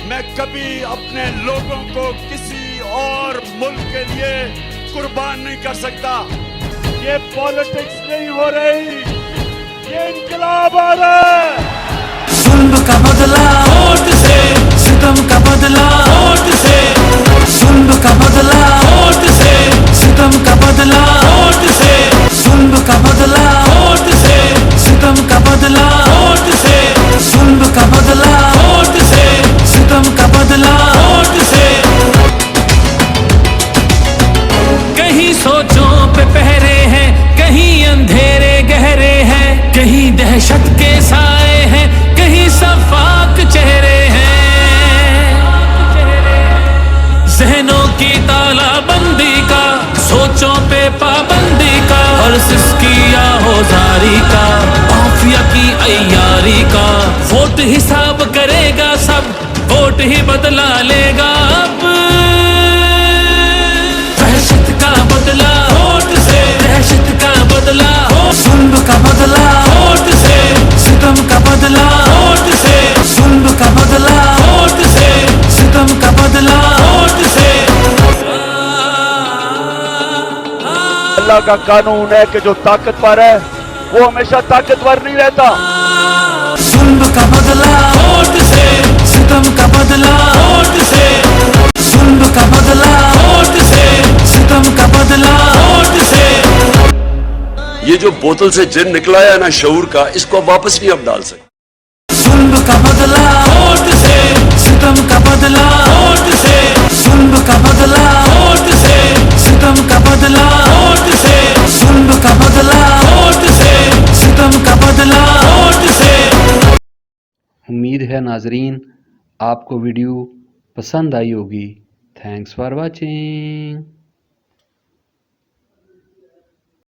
मैं कभी अपने लोगों को किसी और मुल्क के लिए कुर्बान नहीं कर सकता। ये पॉलिटिक्स नहीं हो रही, ये इनकलाब आ रहा है। जुल्म का बदला वोट से, सितम का बदला वोट से, जुल्म का बदला वोट से, सितम का बदला वोट से, जुल्म का बदला वोट से, सितम का बदला वोट से, जुल्म का बदला वोट से, सितम का बदला वोट से। कहीं सोचों पे पहरे हैं, कहीं अंधेरे गहरे हैं, कहीं दहशत के साए हैं, कहीं सफाक चेहरे हैं। जहनों की तालाबंदी का, सोचों पे पाबंदी का, और सिसकी आहोजारी का, माफिया की अय्यारी का। वोट हिसाब करेगा सब, वोट ही बदला लेगा अब। दहशत का बदला वोट से, दहशत का बदला हो, जुल्म का बदला वोट से, सितम का बदला वोट से, जुल्म का बदला वोट से, सितम का बदला वोट से। अल्लाह का कानून है कि जो ताकतवर है वो हमेशा ताकतवर नहीं रहता। जुल्म का बदला वोट से, सितम का बदला वोट से, जुल्म का बदला वोट से, सितम का बदला वोट से। ये जो बोतल से जिन निकला है ना शऊर का, इसको वापस नहीं अब डाल सकते। जुल्म का बदला वोट से, सितम का बदला वोट से, जुल्म का बदला वोट से, सितम का बदला वोट से, जुल्म का बदला वोट से, सितम का बदला वोट से। उम्मीद है नाजरीन आपको वीडियो पसंद आई होगी। Thanks for watching.